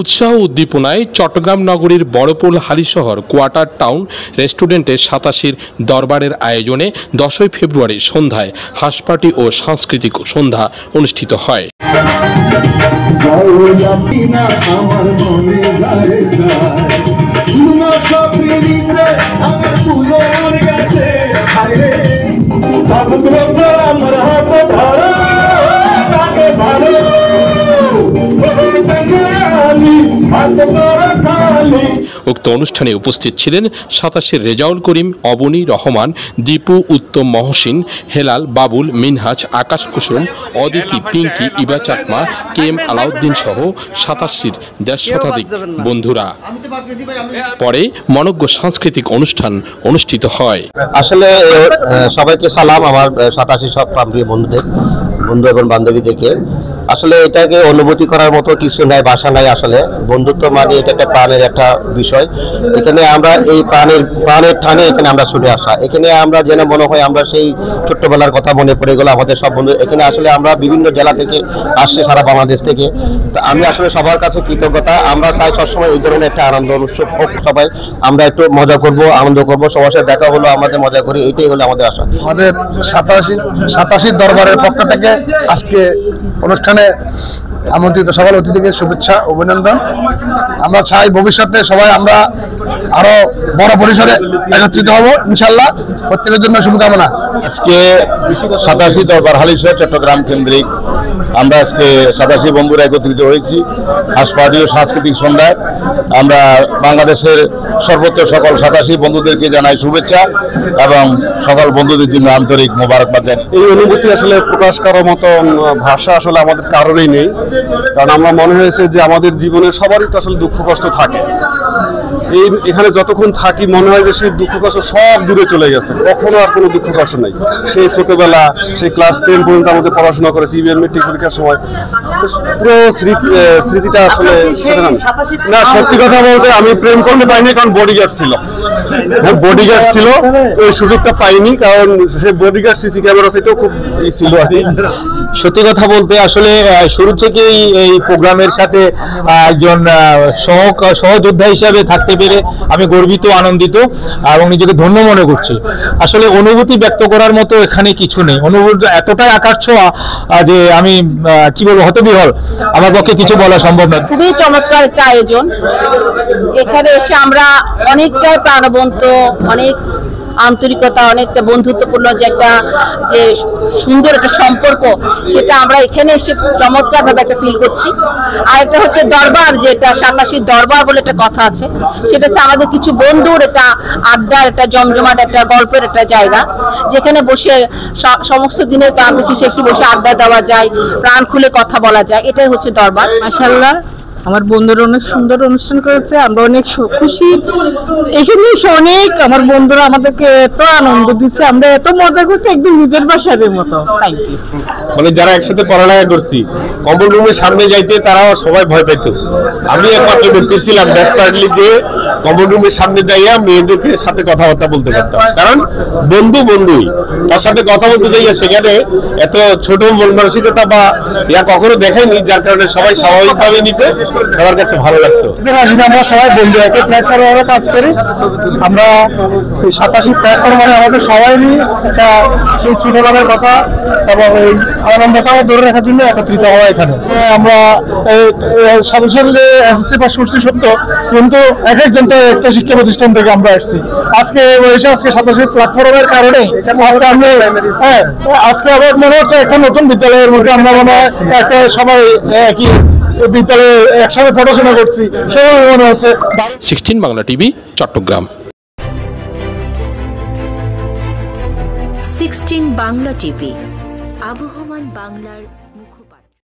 উৎসাহ উদ্দীপনায় চট্টগ্রাম নগরীর বড়পোল হালিশহর কোয়ার্টার টাউন রেস্টুরেন্টে ৮৭ দরবারের আয়োজনে ১০ই ফেব্রুয়ারি সন্ধ্যায় হাঁসপার্টি ও সাংস্কৃতিক সন্ধ্যা অনুষ্ঠিত হয়। উক্ত অনুষ্ঠানে উপস্থিত ছিলেন ৮৭ রেজাউল করিম, অবনী, রহমান, দীপু, উত্তম, মহসিন, হেলাল, বাবুল, মিনহাজ, আকাশ কুসুম, অদিতি, পিঙ্কি, ইবা চাকমা, কে এম আলাউদ্দিন সহ ৮৭ দেড় শতাধিক বন্ধুরা। পরে মনোজ্ঞ সাংস্কৃতিক অনুষ্ঠান অনুষ্ঠিত হয়। আসলে সবাইকে সালাম, আমার ৮৭ সব প্রান্তীয় বন্ধু এবং বান্ধবীদেরকে। আসলে এটাকে অনুভূতি করার মতো কিছু নাই, ভাষা নাই। আসলে বন্ধুত্ব মানে এটা একটা প্রাণের একটা বিষয়। এখানে আমরা এই প্রাণের টানে এখানে আমরা ছুটে আসা, এখানে আমরা যেন মনে হয় আমরা সেই ছোট্টবেলার কথা মনে পড়ে গেল আমাদের সব বন্ধু। এখানে আসলে আমরা বিভিন্ন জেলা থেকে আসছে, সারা বাংলাদেশ থেকে। তো আমি আসলে সবার কাছে কৃতজ্ঞতা। আমরা চাই সবসময় এই ধরনের একটা আনন্দ উৎসব হোক, সবাই আমরা একটু মজা করব, আনন্দ করব, সবার সাথে দেখা হলো, আমাদের মজা করি, এটাই হলো আমাদের আশা। আমাদের ৮৭ দরবারের পক্ষ থেকে আজকে অনুষ্ঠানে আমন্ত্রিত সকল অতিথিকে শুভেচ্ছা, অভিনন্দন। আমরা চাই ভবিষ্যতে সবাই আমরা আরো বড় পরিসরে একত্রিত হব ইনশাল্লাহ। প্রত্যেকের জন্য শুভকামনা। আজকে ৮৭ দরবার হালিশহর চট্টগ্রাম কেন্দ্রিক আমরা আজকে ৮৭ বন্ধুরা একত্রিত হয়েছি হাঁসপার্টি ও সাংস্কৃতিক সন্ধ্যায়। আমরা বাংলাদেশের সর্বত্র সকল ৮৭ বন্ধুদেরকে জানাই শুভেচ্ছা এবং সকল বন্ধুদের জন্য আন্তরিক মোবারকবাদ জানাই। এই অনুভূতি আসলে প্রকাশ করার মতো ভাষা আসলে আমাদের কারণেই নেই, কারণ আমরা মনে হয়েছে যে আমাদের জীবনে সবারই তো আসলে দুঃখ কষ্ট থাকে। এখানে যতক্ষণ থাকি মনে হয় যে সেই দুঃখ কষ্ট সব দূরে চলে গেছে, কখনো আর কোনো দুঃখ কষ্ট নেই। সেই ছোটবেলা, সেই ক্লাস 10 পর্যন্ত আমাদের পড়াশোনা করেছি, ইভিএম মেট্রিক পরীক্ষার সময় পুরো স্মৃতিটা আসলে না। সত্যি কথা বলতে আমি প্রেম করতে পাইনি, কারণ বডিগার্ড ছিল, ওই সুযোগটা পাইনি, কারণ সে বডিগার্ড সিসি ক্যামেরা সেটাও খুব ছিল আর কি। সত্যি কথা বলতে আসলে শুরু থেকেই এই প্রোগ্রামের সাথে একজন সহযোদ্ধা হিসাবে থাকতে পেরে আমি গর্বিত, আনন্দিত এবং নিজেকে ধন্য মনে করছি। আসলে অনুভূতি ব্যক্ত করার মতো এখানে কিছু নেই। অনুভূতি এতটাই আকাশ ছোঁয়া যে আমি কি বলবো, হতবিহ্বল, আমার পক্ষে কিছু বলা সম্ভব না। খুবই চমৎকার একটা আয়োজন। এখানে এসে আমরা অনেকটাই প্রাণবন্ত, অনেক আন্তরিকতা, অনেকটা বন্ধুত্বপূর্ণ যে সুন্দর একটা সম্পর্ক, সেটা আমরা এখানে এসে চমৎকার ভাবে একটা ফিল করছি। আর একটা হচ্ছে দরবার, যেটা ৮৭ দরবার বলে একটা কথা আছে, সেটা হচ্ছে আমাদের কিছু বন্ধুর একটা আড্ডার, একটা জমজমাট, একটা গল্পের একটা জায়গা, যেখানে বসে সমস্ত দিনের ক্লান্তি শেষে একটু বসে আড্ডা দেওয়া যায়, প্রাণ খুলে কথা বলা যায়। এটাই হচ্ছে দরবার। মাশাআল্লাহ, আমার বন্ধুরা অনেক সুন্দর অনুষ্ঠান করেছে, আমরা অনেক খুশি। এখানে অনেক আমার বন্ধুরা আমাদেরকে এত আনন্দ দিচ্ছে, আমরা এত মজা করছি, একদম নিজের বাসার মতো। মানে যারা একসাথে পড়ালেখা করছি, কমন রুমের সামনে যাইতে তারাও সবাই ভয় পেত। আমি একমাত্র ব্যক্তি ছিলাম ডেসপারেটলি যে কমন রুমের সামনে যাইয়া মেয়েদের সাথে কথাবার্তা বলতে পারতাম, কারণ বন্ধুই তার সাথে কথা বলতে যাইয়া সেখানে এত ছোট মন মানসিকতা বা ইয়া কখনো দেখায়নি, যার কারণে সবাই স্বাভাবিকভাবে নিতে সবার কাছে ভালো লাগতো। আমরা সবাই বন্ধু, একটা প্ল্যাটফর্মে কাজ করি। আমরা ৮৭ প্ল্যাটফর্ম মানে আমাদের সবাইরই একটা সেই ছোটবেলার কথা এবং এই আনন্দটাও ধরে রাখার জন্য একত্রিত হওয়া এখানে। আমরা সদস্যদের এসএসসি পাস করছি সত্য, কিন্তু এক একজন তো একটা শিক্ষা প্রতিষ্ঠান থেকে আমরা আসছি। আজকে ৮৭ প্ল্যাটফর্মের কারণে আজকে আবার মনে হচ্ছে একটা নতুন বিদ্যালয়ের মধ্যে আমরা মনে হয় একটা সবাই একই বিদ্যালয়ে একসাথে পড়াশোনা করছি, সেভাবে মনে হচ্ছে। 16 বাংলা টিভি, চট্টগ্রাম। 16 বাংলা টিভি, আবহমান বাংলার